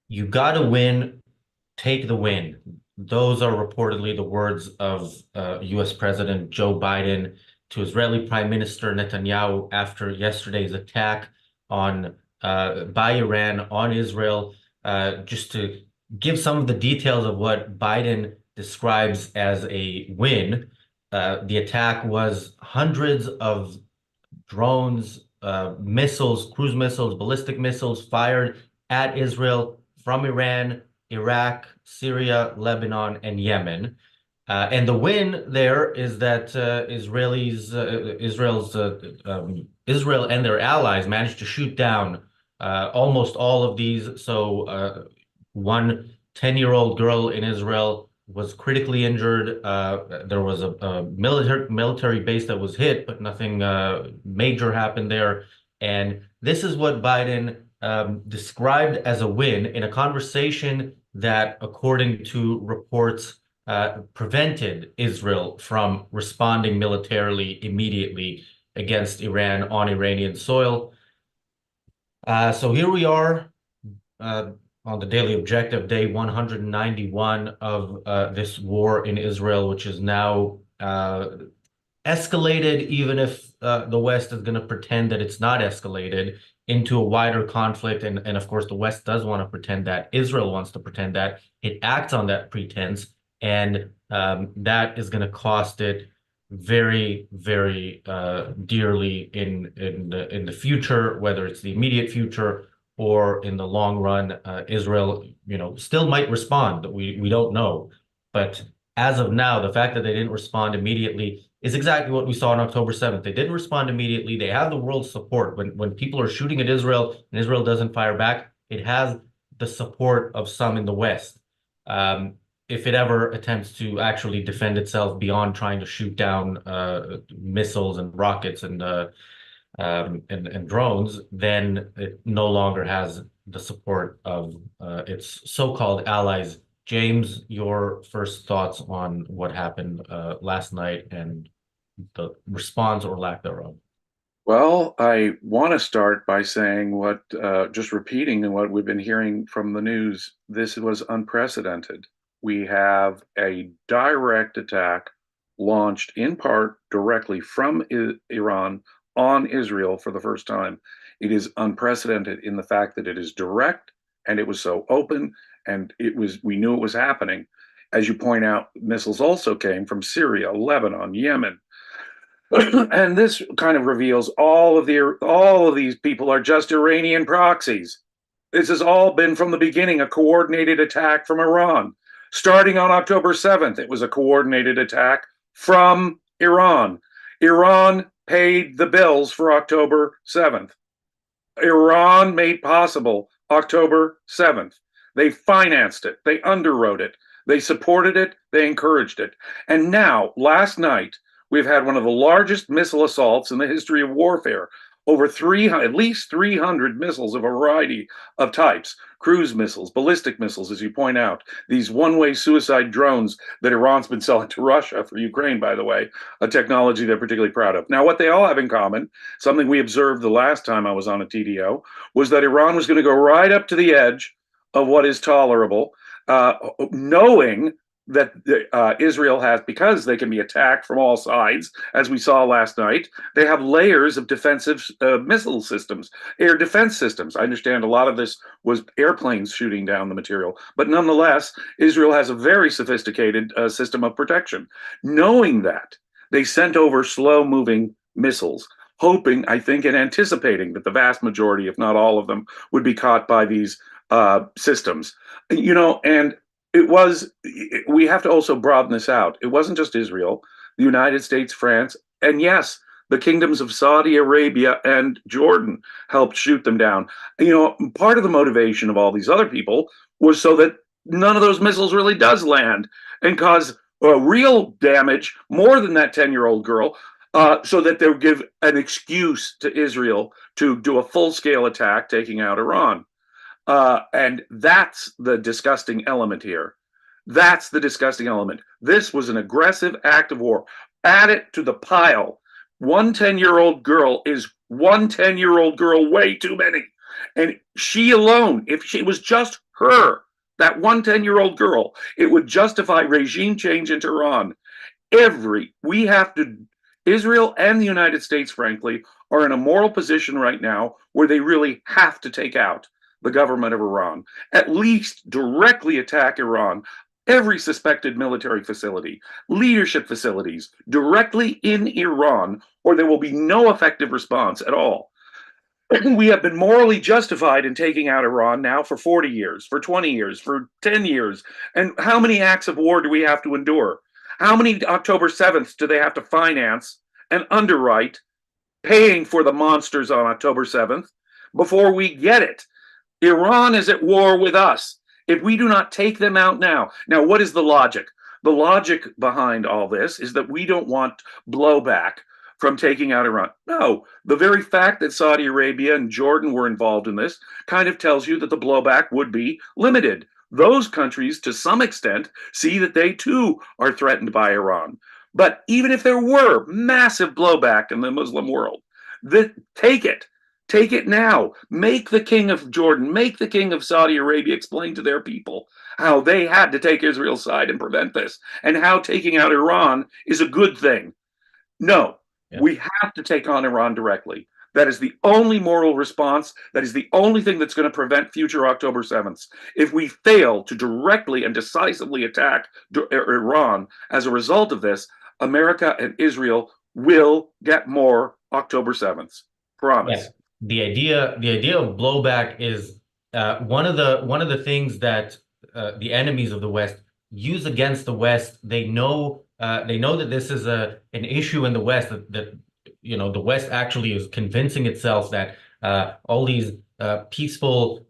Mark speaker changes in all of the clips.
Speaker 1: You got to win, take the win. Those are reportedly the words of US President Joe Biden to Israeli Prime Minister Netanyahu after yesterday's attack on by Iran on Israel. Just to give some of the details of what Biden describes as a win, the attack was hundreds of drones, missiles, cruise missiles, ballistic missiles fired at Israel from Iran, Iraq, Syria, Lebanon, and Yemen. And the win there is that Israel and their allies managed to shoot down almost all of these. So one 10-year-old girl in Israel was critically injured. There was a military base that was hit, but nothing major happened there. And this is what Biden described as a win in a conversation that, according to reports, prevented Israel from responding militarily immediately against Iran on Iranian soil. So here we are uh, on the Daily Objective, day 191 of this war in Israel, which is now escalated, even if the West is going to pretend that it's not escalated into a wider conflict. And of course, the West does want to pretend that. Israel wants to pretend that. It acts on that pretense. And that is going to cost it very, very dearly in the future, whether it's the immediate future or in the long run. Israel, still might respond. We don't know, but as of now, the fact that they didn't respond immediately is exactly what we saw on October 7th. They didn't respond immediately. They have the world's support. When people are shooting at Israel and Israel doesn't fire back, it has the support of some in the West. If it ever attempts to actually defend itself beyond trying to shoot down missiles and rockets and drones, then it no longer has the support of its so-called allies. James, your first thoughts on what happened last night and the response or lack thereof?
Speaker 2: Well, I want to start by saying just repeating what we've been hearing from the news. This was unprecedented. We have a direct attack launched in part directly from Iran on Israel for the first time. It is unprecedented in the fact that it is direct and it was so open and we knew it was happening. As you point out, missiles also came from Syria, Lebanon, Yemen, and this kind of reveals all of these people are just Iranian proxies. This has all been from the beginning a coordinated attack from Iran. Starting on October 7th, it was a coordinated attack from Iran. Iran paid the bills for October 7th. Iran made possible October 7th. They financed it, they underwrote it, they supported it, they encouraged it. And now, last night, we've had one of the largest missile assaults in the history of warfare. At least 300 missiles of a variety of types, cruise missiles, ballistic missiles, as you point out, these one-way suicide drones that Iran's been selling to Russia for Ukraine, by the way, a technology they're particularly proud of. Now, what they all have in common, something we observed the last time I was on a TDO, was that Iran was going to go right up to the edge of what is tolerable, knowing that Israel has, because they can be attacked from all sides, as we saw last night, they have layers of defensive missile systems, air defense systems. I understand a lot of this was airplanes shooting down the material, but nonetheless, Israel has a very sophisticated system of protection. Knowing that, they sent over slow-moving missiles, hoping, I think, and anticipating that the vast majority, if not all of them, would be caught by these systems. And we have to also broaden this out. It wasn't just Israel, the United States, France, and yes, the kingdoms of Saudi Arabia and Jordan helped shoot them down. Part of the motivation of all these other people was so that none of those missiles really does land and cause real damage, more than that 10-year-old girl, so that they'll give an excuse to Israel to do a full-scale attack, taking out Iran. And that's the disgusting element here. That's the disgusting element. This was an aggressive act of war. Add it to the pile. One 10-year-old girl is one 10-year-old girl way too many. And she alone, if it was just her, that one 10-year-old girl. It would justify regime change in Iran. We have to, Israel and the United States, frankly, are in a moral position right now where they really have to take out the government of Iran, at least directly attack Iran, every suspected military facility, leadership facilities directly in Iran, or there will be no effective response at all. We have been morally justified in taking out Iran now for 40 years, for 20 years, for 10 years. And how many acts of war do we have to endure? How many October 7th do they have to finance and underwrite, paying for the monsters on October 7th before we get it? Iran is at war with us. If we do not take them out now, what is the logic? The logic behind all this is that we don't want blowback from taking out Iran. No, the very fact that Saudi Arabia and Jordan were involved in this kind of tells you that the blowback would be limited. Those countries, to some extent, see that they too are threatened by Iran. But even if there were massive blowback in the Muslim world, take it. Take it now. Make the king of Jordan, make the king of Saudi Arabia explain to their people how they had to take Israel's side and prevent this, and how taking out Iran is a good thing. No, yeah. We have to take on Iran directly. That is the only moral response. That is the only thing that's going to prevent future October 7th. If we fail to directly and decisively attack Iran as a result of this, America and Israel will get more October 7th. Promise.
Speaker 1: Yeah. The idea of blowback is one of the things that the enemies of the West use against the West. They know that this is an issue in the West, that the West actually is convincing itself that all these peaceful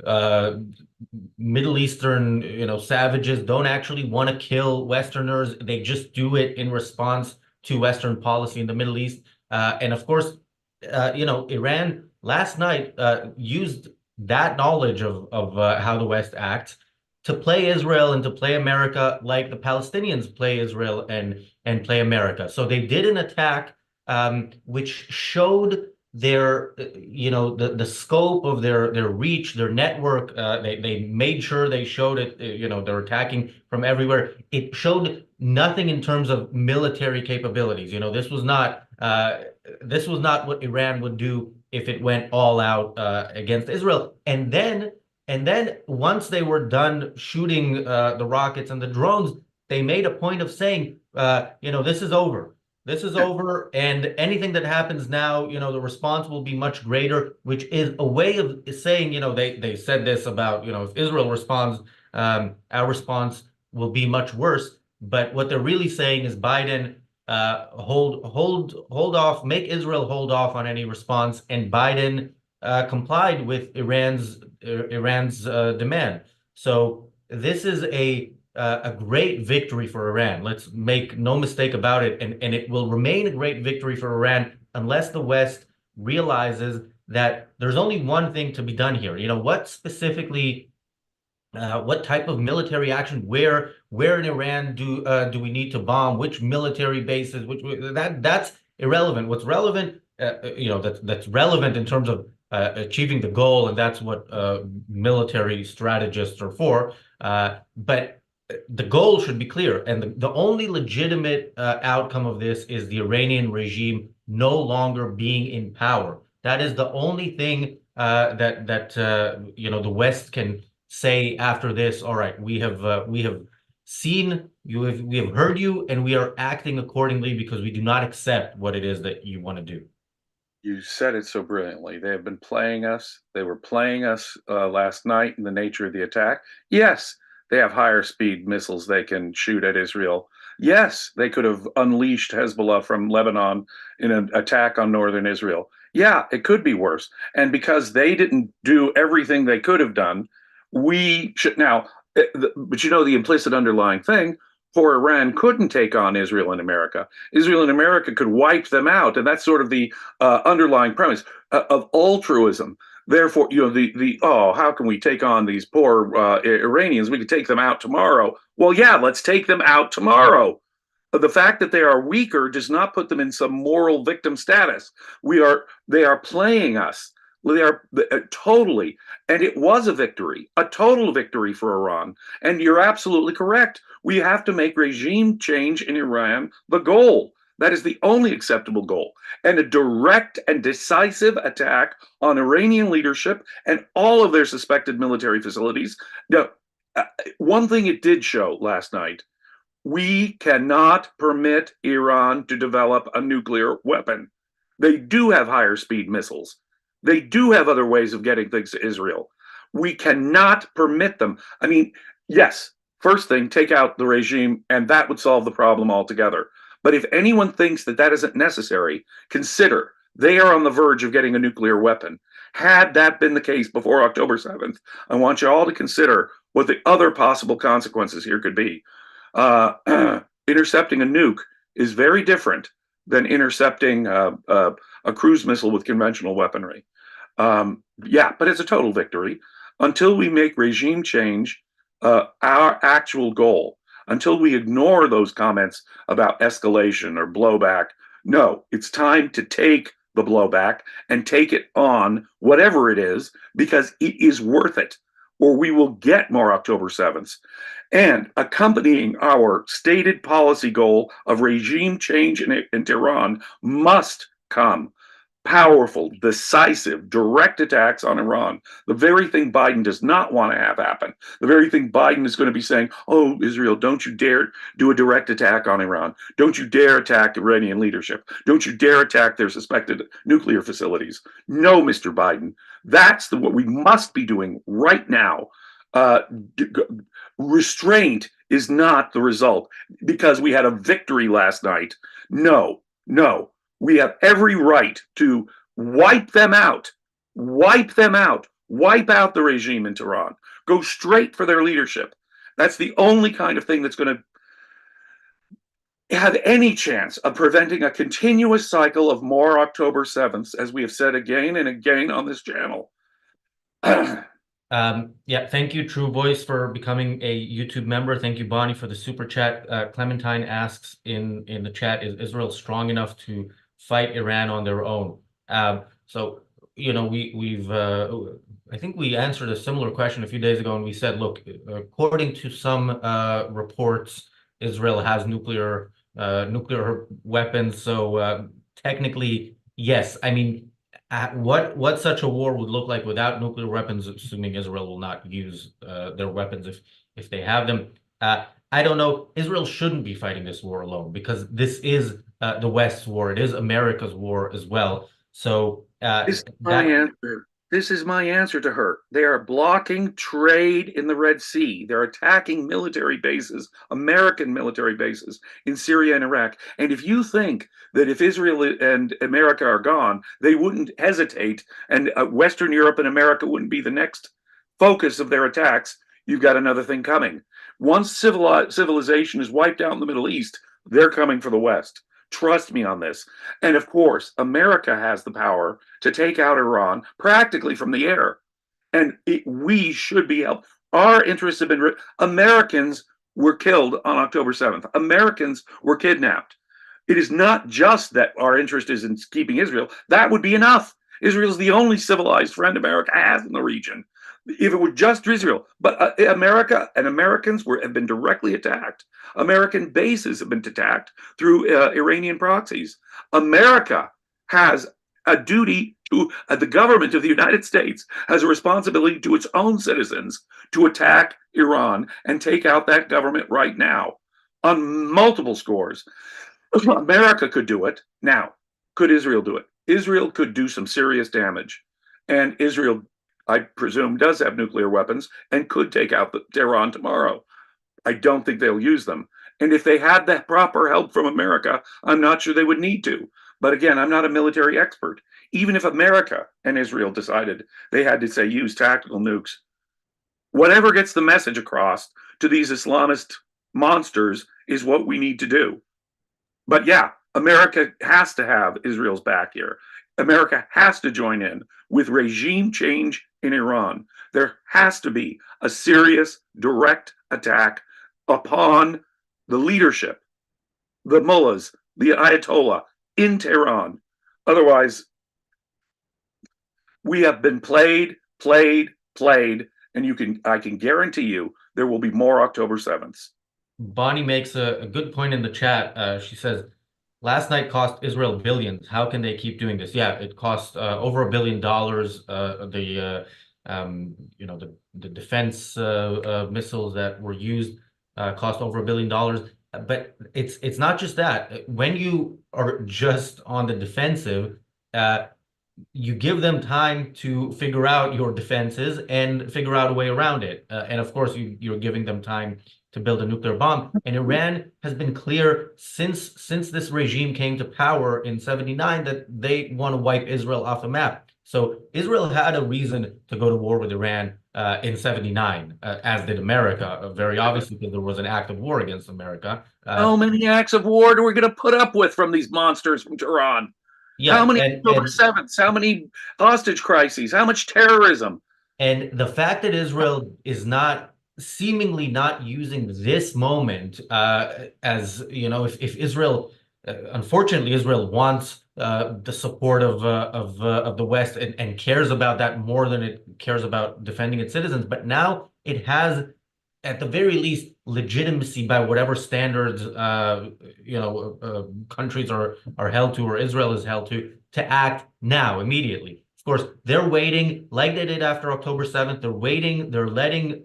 Speaker 1: Middle Eastern savages don't actually want to kill Westerners. They just do it in response to Western policy in the Middle East. And of course, Iran last night used that knowledge of how the West acts to play Israel and to play America like the Palestinians play Israel and play America. So they did an attack which showed their the scope of their reach, their network. They made sure they showed it. They're attacking from everywhere. It showed nothing in terms of military capabilities. This was not what Iran would do if it went all out against Israel. And then once they were done shooting the rockets and the drones, they made a point of saying, this is over. This is over, and anything that happens now, the response will be much greater, which is a way of saying, they said this about, if Israel responds, our response will be much worse. But what they're really saying is, Biden, hold off, make Israel hold off on any response, and Biden complied with Iran's demand. So this is a great victory for Iran. Let's make no mistake about it, and it will remain a great victory for Iran unless the West realizes that there's only one thing to be done here. What specifically, what type of military action, where in Iran do we need to bomb, which military bases, that's irrelevant. What's relevant, that's relevant in terms of achieving the goal, and that's what military strategists are for. But the goal should be clear, and the only legitimate outcome of this is the Iranian regime no longer being in power. That is the only thing that the West can say after this. All right, we have seen you, we have heard you, and we are acting accordingly because we do not accept what it is that you want to do.
Speaker 2: You said it so brilliantly. They have been playing us. They were playing us last night in the nature of the attack. Yes, they have higher speed missiles they can shoot at Israel. Yes, they could have unleashed Hezbollah from Lebanon in an attack on northern Israel. Yeah, it could be worse. And because they didn't do everything they could have done, we should now. But the implicit underlying thing, poor Iran couldn't take on Israel and America. Israel and America could wipe them out. And that's sort of the underlying premise of altruism. Therefore, how can we take on these poor Iranians? We could take them out tomorrow. Well, yeah, let's take them out tomorrow. The fact that they are weaker does not put them in some moral victim status. They are playing us. They are totally, and it was a victory, a total victory for Iran. And you're absolutely correct. We have to make regime change in Iran the goal. That is the only acceptable goal. And a direct and decisive attack on Iranian leadership and all of their suspected military facilities. Now, one thing it did show last night, we cannot permit Iran to develop a nuclear weapon. They do have higher speed missiles. They do have other ways of getting things to Israel. We cannot permit them. I mean, yes, first thing, take out the regime, and that would solve the problem altogether. But if anyone thinks that that isn't necessary, consider they are on the verge of getting a nuclear weapon. Had that been the case before October 7th, I want you all to consider what the other possible consequences here could be. Intercepting a nuke is very different than intercepting a cruise missile with conventional weaponry. Yeah, but it's a total victory. Until we make regime change our actual goal, until we ignore those comments about escalation or blowback, no, it's time to take the blowback and take it on, whatever it is, because it is worth it, or we will get more October 7th. And accompanying our stated policy goal of regime change in Tehran must come powerful, decisive, direct attacks on Iran. The very thing Biden does not want to have happen. The very thing Biden is going to be saying, oh, Israel, don't you dare do a direct attack on Iran. Don't you dare attack Iranian leadership. Don't you dare attack their suspected nuclear facilities. No, Mr. Biden, that's what we must be doing right now. Restraint is not the result because we had a victory last night. No, no. We have every right to wipe them out, wipe them out, wipe out the regime in Tehran, go straight for their leadership. That's the only kind of thing that's going to have any chance of preventing a continuous cycle of more October 7th, as we have said again and again on this channel.
Speaker 1: Yeah, thank you, True Voice, for becoming a YouTube member. Thank you, Bonnie, for the super chat. Clementine asks in the chat, is Israel strong enough to fight Iran on their own? So, you know, I think we answered a similar question a few days ago, and we said, look, according to some reports, Israel has nuclear weapons. So technically, yes. I mean, what such a war would look like without nuclear weapons, assuming Israel will not use their weapons if they have them. I don't know. Israel shouldn't be fighting this war alone because this is the West's war. It is America's war as well. So
Speaker 2: This is my answer. This is my answer to her. They are blocking trade in the Red Sea. They're attacking military bases, American military bases in Syria and Iraq. And if you think that if Israel and America are gone, they wouldn't hesitate and Western Europe and America wouldn't be the next focus of their attacks, you've got another thing coming. Once civilization is wiped out in the Middle East, they're coming for the West. Trust me on this. And of course, America has the power to take out Iran practically from the air. And we should be helped. Our interests have been. Americans were killed on October 7th. Americans were kidnapped. It is not just that our interest is in keeping Israel. That would be enough. Israel is the only civilized friend America has in the region. If it were just Israel, but America and Americans have been directly attacked. American bases have been attacked through Iranian proxies. America has a duty to the government of the United States has a responsibility to its own citizens to attack Iran and take out that government right now on multiple scores. America could do it. Now, could Israel do it? Israel could do some serious damage. And Israel, I presume, does have nuclear weapons and could take out Tehran tomorrow. I don't think they'll use them. And if they had the proper help from America, I'm not sure they would need to. But again, I'm not a military expert. Even if America and Israel decided they had to, say, use tactical nukes, whatever gets the message across to these Islamist monsters is what we need to do. But yeah, America has to have Israel's back here. America has to join in with regime change in Iran. There has to be a serious, direct attack upon the leadership, the mullahs, the Ayatollah in Tehran. Otherwise, We have been played, played, played, and I can guarantee you there will be more October 7th.
Speaker 1: Bonnie makes a good point in the chat. She says, last night cost Israel billions. How can they keep doing this? Yeah, it cost over $1 billion. The defense missiles that were used cost over $1 billion. But it's not just that. When you are just on the defensive, uh, you give them time to figure out your defenses and figure out a way around it. And of course, you're giving them time to build a nuclear bomb. And Iran has been clear since this regime came to power in 79 that they want to wipe Israel off the map. So Israel had a reason to go to war with Iran in 79, as did America, very obviously, because there was an act of war against America.
Speaker 2: How many acts of war are we going to put up with from these monsters from Tehran? How
Speaker 1: Yeah,
Speaker 2: many October 7th? How many hostage crises? How much terrorism?
Speaker 1: and the fact that Israel is not seemingly not using this moment as, if Israel, unfortunately, Israel wants the support of the West and cares about that more than it cares about defending its citizens. But now it has, at the very least, legitimacy by whatever standards countries are held to, or Israel is held to act now immediately. Of course, they're waiting, like they did after October 7th. They're waiting. They're letting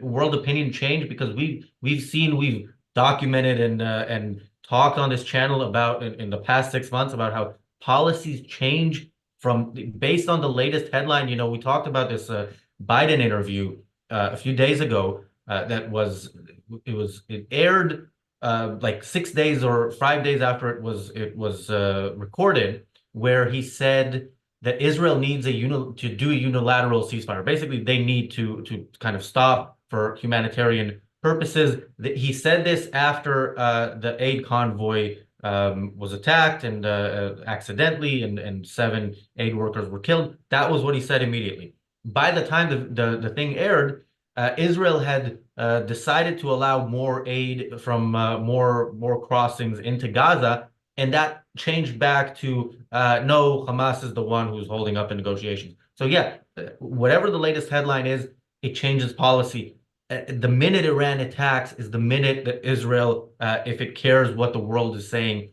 Speaker 1: world opinion change, because we've documented and talked on this channel about in the past 6 months about how policies change from based on the latest headline. We talked about this Biden interview a few days ago. It aired like 6 days or 5 days after it was recorded, where he said that Israel needs to do a unilateral ceasefire. Basically, they need to kind of stop for humanitarian purposes. He said this after the aid convoy was attacked and accidentally, and 7 aid workers were killed. That was what he said immediately. By the time the thing aired, Israel had decided to allow more aid from more crossings into Gaza, and that changed back to no, Hamas is the one who's holding up the negotiations. So yeah, whatever the latest headline is, it changes policy. The minute Iran attacks is the minute that Israel, if it cares what the world is saying,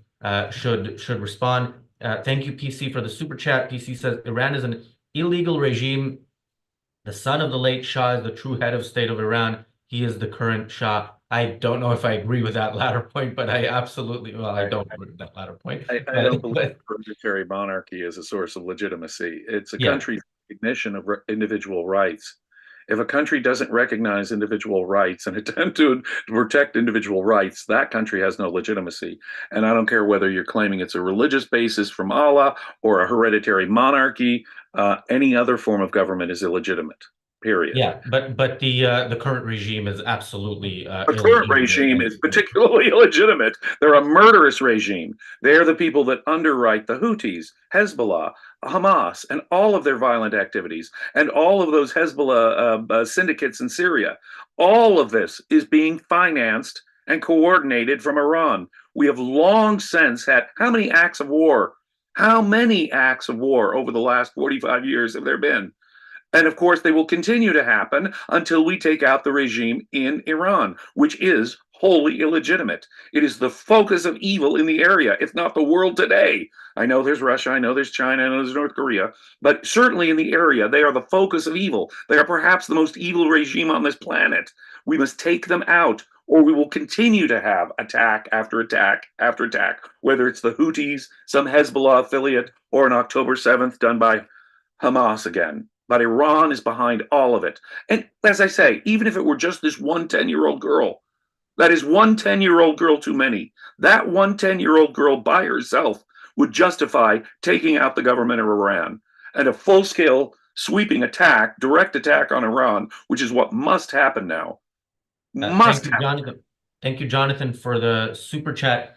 Speaker 1: should respond. Thank you, PC, for the super chat. PC says Iran is an illegal regime. The son of the late Shah is the true head of state of Iran. He is the current Shah. I don't know if I agree with that latter point, but I absolutely, well, I don't agree with that latter point.
Speaker 2: I don't believe hereditary monarchy is a source of legitimacy. It's a
Speaker 1: Yeah,
Speaker 2: country's recognition of individual rights. If a country doesn't recognize individual rights and attempt to protect individual rights, that country has no legitimacy. And I don't care whether you're claiming it's a religious basis from Allah or a hereditary monarchy, any other form of government is illegitimate, period.
Speaker 1: yeah, but the current regime is absolutely
Speaker 2: The current
Speaker 1: illegitimate
Speaker 2: regime is particularly illegitimate. They're a murderous regime. They're the people that underwrite the Houthis, Hezbollah, Hamas, and all of their violent activities, and all of those Hezbollah syndicates in Syria. All of this is being financed and coordinated from Iran. We have long since had how many acts of war? How many acts of war over the last 45 years have there been? And of course, they will continue to happen until we take out the regime in Iran, which is wholly illegitimate. It is the focus of evil in the area, if not the world today. I know there's Russia, I know there's China, I know there's North Korea, but certainly in the area, they are the focus of evil. They are perhaps the most evil regime on this planet. We must take them out, or we will continue to have attack after attack after attack, whether it's the Houthis, some Hezbollah affiliate, or an October 7th done by Hamas again. But Iran is behind all of it. And as I say, even if it were just this one 10-year-old girl, that is one 10-year-old girl too many. That one 10-year-old girl by herself would justify taking out the government of Iran. And a full-scale sweeping attack, direct attack on Iran, which is what must happen now.
Speaker 1: Thank
Speaker 2: Must
Speaker 1: you,
Speaker 2: happen.
Speaker 1: Jonathan. Thank you, Jonathan, for the super chat.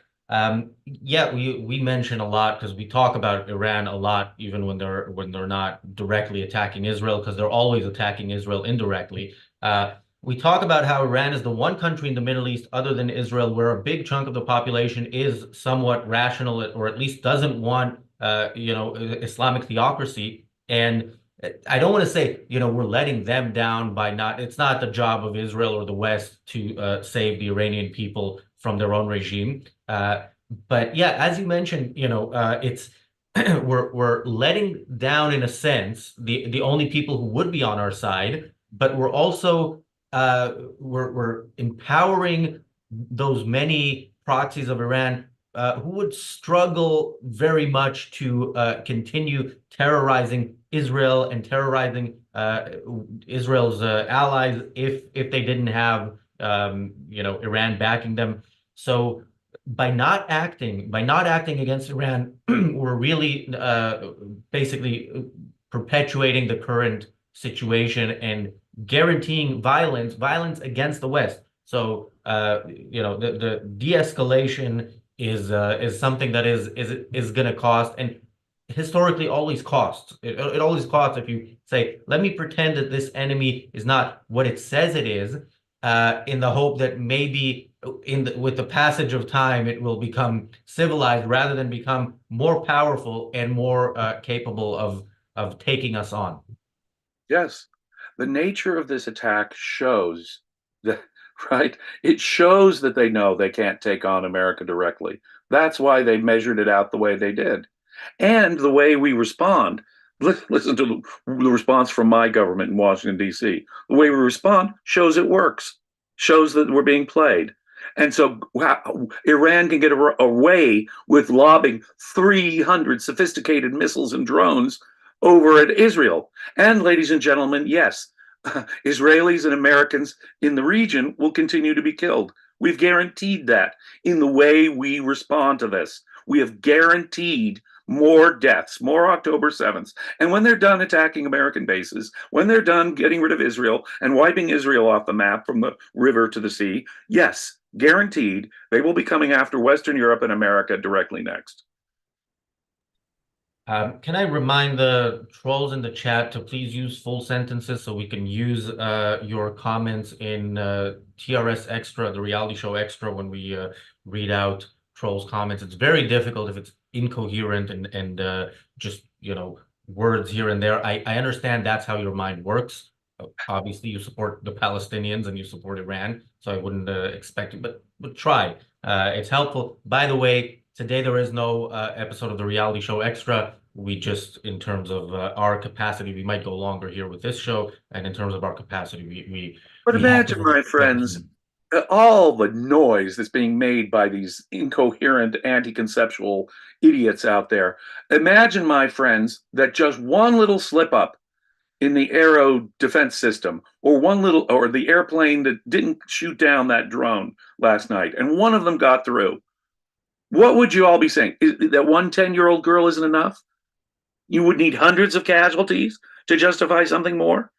Speaker 1: Yeah, we mention a lot because we talk about Iran a lot, even when they're not directly attacking Israel, because they're always attacking Israel indirectly. We talk about how Iran is the one country in the Middle East, other than Israel, where a big chunk of the population is somewhat rational, or at least doesn't want, Islamic theocracy. And I don't want to say, we're letting them down by not, it's not the job of Israel or the West to save the Iranian people from their own regime. But yeah, as you mentioned, it's we're letting down in a sense the only people who would be on our side, but we're also we're empowering those many proxies of Iran who would struggle very much to continue terrorizing Israel and terrorizing Israel's allies if they didn't have Iran backing them. So by not acting against Iran, we're really basically perpetuating the current situation and guaranteeing violence against the West. So the de-escalation is something that is going to cost, and historically always costs. It always costs if you say, let me pretend that this enemy is not what it says it is, in the hope that maybe with the passage of time it will become civilized rather than become more powerful and more capable of taking us on.
Speaker 2: Yes, the nature of this attack shows that, right? It shows that they know they can't take on America directly. That's why they measured it out the way they did. And the way we respond, listen to the response from my government in Washington, D.C. The way we respond shows it works, shows that we're being played. And so Iran can get away with lobbing 300 sophisticated missiles and drones over at Israel. And ladies and gentlemen, yes, Israelis and Americans in the region will continue to be killed. We've guaranteed that in the way we respond to this. We have guaranteed more deaths, more October 7th. And when they're done attacking American bases, when they're done getting rid of Israel and wiping Israel off the map from the river to the sea, yes, guaranteed they will be coming after Western Europe and America directly next.
Speaker 1: Can I remind the trolls in the chat to please use full sentences so we can use your comments in TRS Extra, the reality show Extra, when we read out trolls' comments. It's very difficult if it's incoherent and just, words here and there. I understand that's how your mind works. Obviously, you support the Palestinians and you support Iran, so I wouldn't expect it, but try. It's helpful. By the way, today there is no episode of the reality show Extra. We just, in terms of our capacity, we might go longer here with this show, and in terms of our capacity,
Speaker 2: But
Speaker 1: we have
Speaker 2: imagine,
Speaker 1: to
Speaker 2: my friends, all the noise that's being made by these incoherent, anti-conceptual idiots out there. Imagine, my friends, that just one little slip up in the aero defense system, or the airplane that didn't shoot down that drone last night, and one of them got through. What would you all be saying? That one 10-year-old girl isn't enough? You would need hundreds of casualties to justify something more?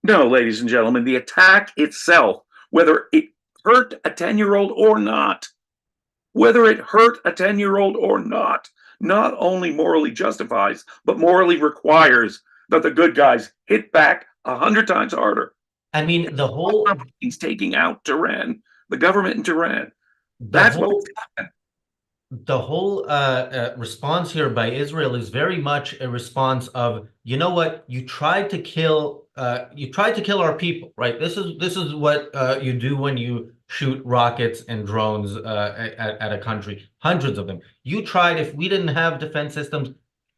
Speaker 2: No, ladies and gentlemen, the attack itself, whether it hurt a 10-year-old or not, whether it hurt a 10-year-old or not only morally justifies, but morally requires that the good guys hit back 100 times harder.
Speaker 1: I mean,
Speaker 2: He's taking out Tehran, the government in Tehran.
Speaker 1: the
Speaker 2: That's what
Speaker 1: whole the whole response here by Israel is very much a response of, you know what, you tried to kill our people, right? This is what you do when you shoot rockets and drones at a country, hundreds of them. You tried. If we didn't have defense systems,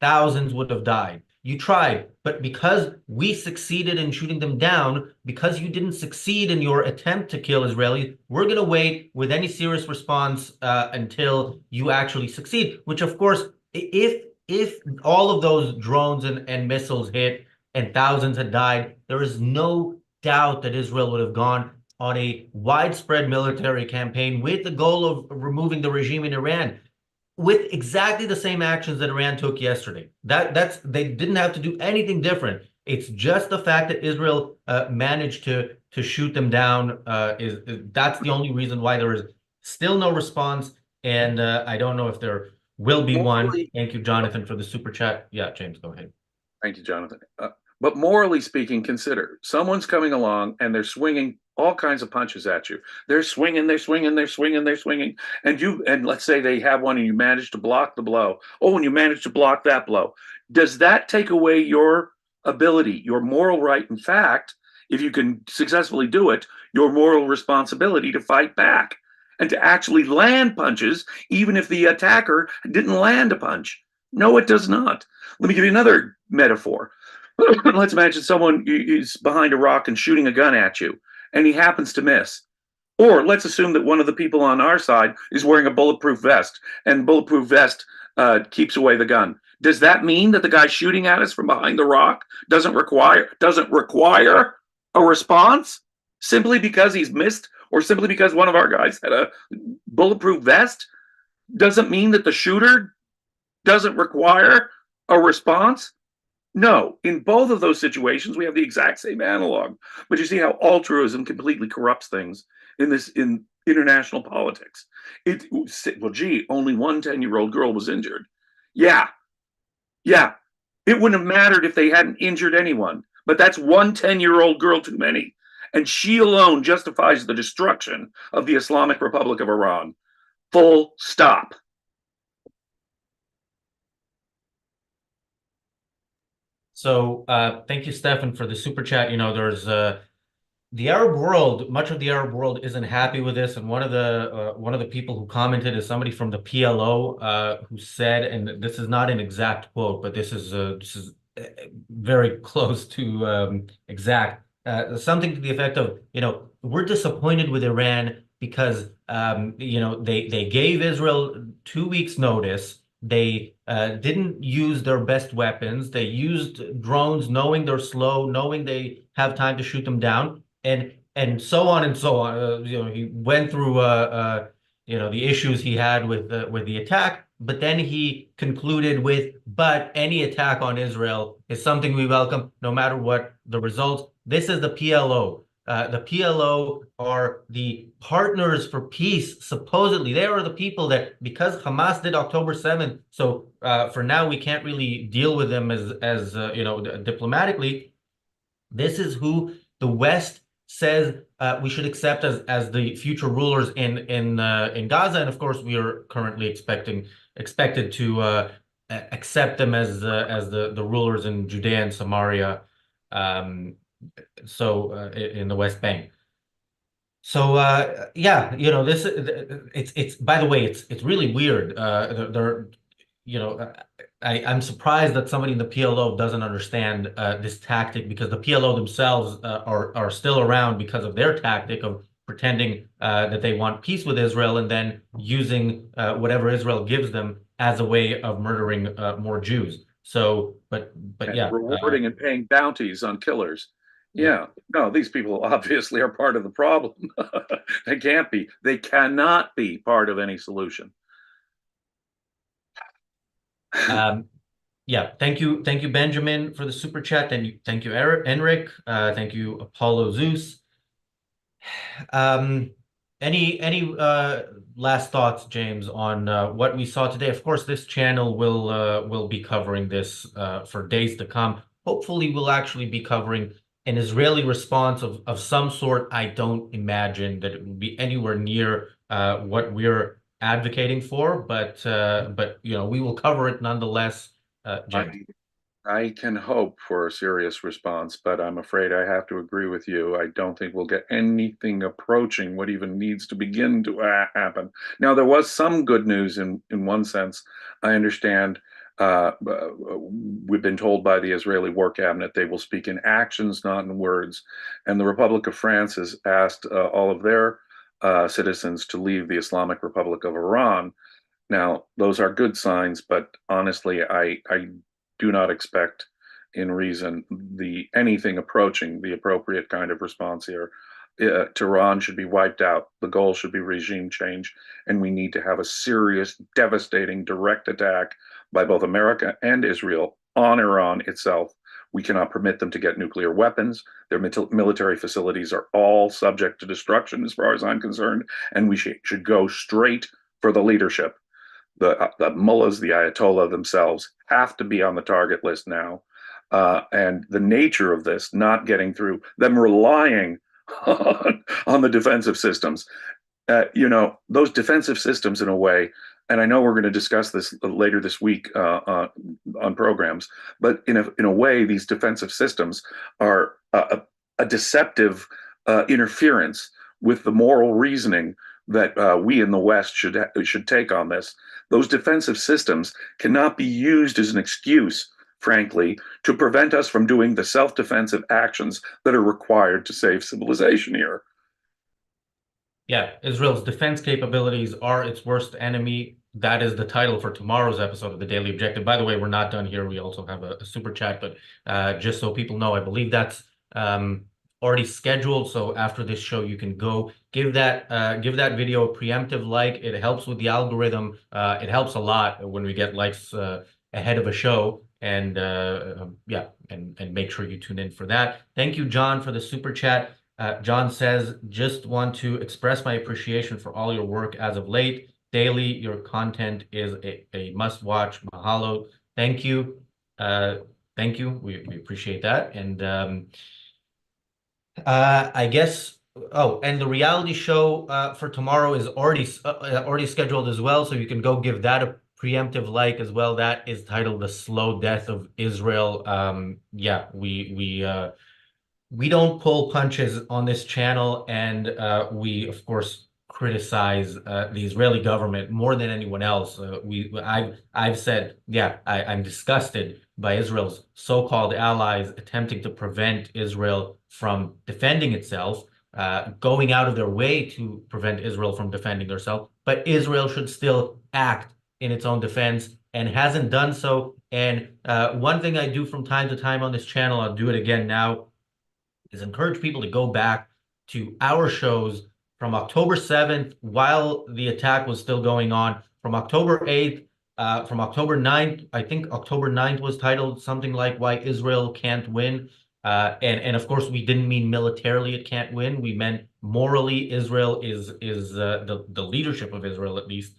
Speaker 1: thousands would have died. You tried, but because we succeeded in shooting them down, because you didn't succeed in your attempt to kill Israelis, we're going to wait with any serious response until you actually succeed. Which, of course, if all of those drones and missiles hit and thousands had died, there is no doubt that Israel would have gone on a widespread military campaign with the goal of removing the regime in Iran, with exactly the same actions that Iran took yesterday. They didn't have to do anything different. It's just the fact that Israel managed to shoot them down that's the only reason why there is still no response. And I don't know if there will be one. Thank you, Jonathan, for the super chat. Yeah, James, go ahead.
Speaker 2: Thank you, Jonathan. But morally speaking, consider someone's coming along and they're swinging all kinds of punches at you. They're swinging, and let's say they have one and you manage to block the blow. Oh, and you manage to block that blow. Does that take away your ability, your moral right? In fact, if you can successfully do it, your moral responsibility to fight back and to actually land punches, even if the attacker didn't land a punch? No, it does not. Let me give you another metaphor. Let's imagine someone is behind a rock and shooting a gun at you, and he happens to miss. Or let's assume that one of the people on our side is wearing a bulletproof vest, and bulletproof vest keeps away the gun. Does that mean that the guy shooting at us from behind the rock doesn't require a response simply because he's missed, or simply because one of our guys had a bulletproof vest? Doesn't mean that the shooter doesn't require a response. No, in both of those situations, we have the exact same analog. But you see how altruism completely corrupts things in international politics. Well, gee, only one 10-year-old girl was injured. Yeah, yeah. It wouldn't have mattered if they hadn't injured anyone. But that's one 10-year-old girl too many. And she alone justifies the destruction of the Islamic Republic of Iran. Full stop.
Speaker 1: So thank you, Stefan, for the super chat. There's the Arab world, much of the Arab world isn't happy with this, and one of the people who commented is somebody from the PLO who said, and this is not an exact quote, but this is very close to exact, something to the effect of, we're disappointed with Iran because they gave Israel 2 weeks notice. They didn't use their best weapons. They used drones, knowing they're slow, knowing they have time to shoot them down, and so on and so on. He went through the issues he had with the attack, but then he concluded with, "But any attack on Israel is something we welcome, no matter what the results." This is the PLO. The PLO are the partners for peace. Supposedly, they are the people that, because Hamas did October 7th, so for now we can't really deal with them as diplomatically. This is who the West says we should accept as the future rulers in Gaza, and of course we are currently expected to accept them as the rulers in Judea and Samaria, in the West Bank. So yeah, it's by the way, it's really weird. They're you know, I'm surprised that somebody in the PLO doesn't understand this tactic, because the PLO themselves are still around because of their tactic of pretending that they want peace with Israel and then using whatever Israel gives them as a way of murdering more Jews. So, but
Speaker 2: And
Speaker 1: yeah,
Speaker 2: rewarding and paying bounties on killers.
Speaker 1: yeah.
Speaker 2: Yeah, no, these people obviously are part of the problem. They can't be. They cannot be part of any solution.
Speaker 1: Um, Yeah, thank you, Benjamin, for the super chat, and thank you, Eric, Enric, thank you, Apollo Zeus. Um, any last thoughts, James, on what we saw today? Of course, this channel will be covering this for days to come. Hopefully, we'll actually be covering an Israeli response of some sort. I don't imagine that it will be anywhere near what we're advocating for, but we will cover it nonetheless, James.
Speaker 2: I I can hope for a serious response, but I'm afraid I have to agree with you. I don't think we'll get anything approaching what even needs to begin to happen. Now, there was some good news in one sense. I understand we've been told by the Israeli War Cabinet they will speak in actions, not in words. And the Republic of France has asked all of their citizens to leave the Islamic Republic of Iran. Now, those are good signs, but honestly, I do not expect in reason anything approaching the appropriate kind of response here. Tehran should be wiped out. The goal should be regime change, and we need to have a serious, devastating, direct attack by both America and Israel on Iran itself. We cannot permit them to get nuclear weapons. Their military facilities are all subject to destruction, as far as I'm concerned, and we should go straight for the leadership. The mullahs, the Ayatollah themselves, have to be on the target list now. And the nature of this not getting through, them relying on the defensive systems, those defensive systems, in a way, and I know we're going to discuss this later this week on programs, but in a way, these defensive systems are a deceptive interference with the moral reasoning that we in the West should take on this. Those defensive systems cannot be used as an excuse, frankly, to prevent us from doing the self-defensive actions that are required to save civilization here.
Speaker 1: Yeah, Israel's defense capabilities are its worst enemy. That is the title for tomorrow's episode of the Daily Objective. By the way, we're not done here. We also have a super chat, but just so people know, I believe that's already scheduled. So after this show, you can go give that video a preemptive like. It helps with the algorithm. It helps a lot when we get likes ahead of a show. And yeah, and make sure you tune in for that. Thank you, John, for the super chat. John says, just want to express my appreciation for all your work as of late. Daily, your content is a must-watch. Mahalo. Thank you. Thank you. We appreciate that. And I guess, oh, and the reality show for tomorrow is already scheduled as well. So you can go give that a preemptive like as well. That is titled The Slow Death of Israel. Yeah, we don't pull punches on this channel, and we, of course, criticize the Israeli government more than anyone else. I've said, yeah, I'm disgusted by Israel's so-called allies attempting to prevent Israel from defending itself, going out of their way to prevent Israel from defending herself. But Israel should still act in its own defense and hasn't done so. And one thing I do from time to time on this channel, I'll do it again now, is encourage people to go back to our shows from October 7th while the attack was still going on, from October 8th, from October 9th. I think October 9th was titled something like Why Israel Can't Win. And of course, we didn't mean militarily it can't win. We meant morally Israel is the leadership of Israel, at least,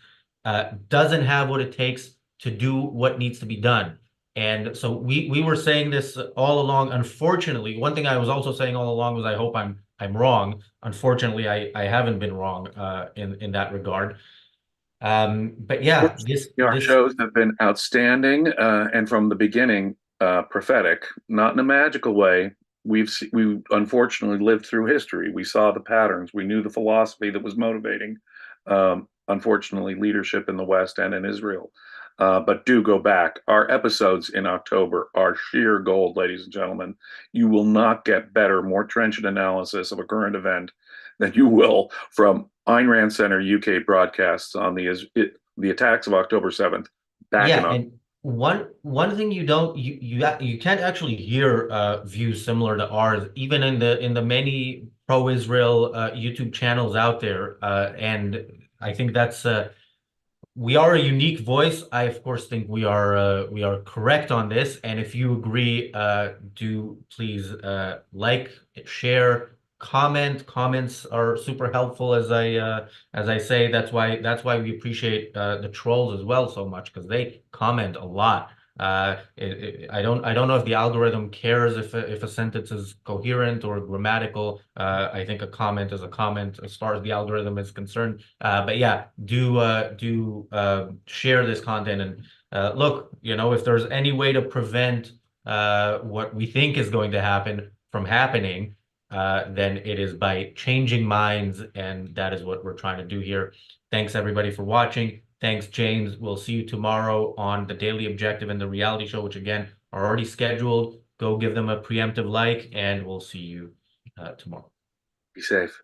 Speaker 1: doesn't have what it takes to do what needs to be done. And so we were saying this all along. Unfortunately, one thing I was also saying all along was I hope I'm wrong. Unfortunately, I haven't been wrong in that regard. But yeah,
Speaker 2: Our
Speaker 1: this
Speaker 2: shows have been outstanding, and from the beginning, prophetic. Not in a magical way. We unfortunately lived through history. We saw the patterns. We knew the philosophy that was motivating. Unfortunately, leadership in the West and in Israel. But do go back. Our episodes in October are sheer gold, ladies and gentlemen. You will not get better, more trenchant analysis of a current event than you will from Ayn Rand Center UK broadcasts on the attacks of October 7th. Back in
Speaker 1: yeah,
Speaker 2: October.
Speaker 1: and one thing you can't actually hear views similar to ours, even in the many pro-Israel YouTube channels out there, and I think that's we are a unique voice. I, of course, think we are correct on this. And if you agree, do please like, share, comment. Comments are super helpful, as I say. That's why we appreciate the trolls as well so much, because they comment a lot. I don't know if the algorithm cares if a sentence is coherent or grammatical. I think a comment is a comment as far as the algorithm is concerned. But yeah, do share this content, and look, if there's any way to prevent what we think is going to happen from happening, then it is by changing minds, and that is what we're trying to do here. Thanks everybody for watching. Thanks, James. We'll see you tomorrow on the Daily Objective and the reality show, which again are already scheduled. Go give them a preemptive like, and we'll see you tomorrow.
Speaker 2: Be safe.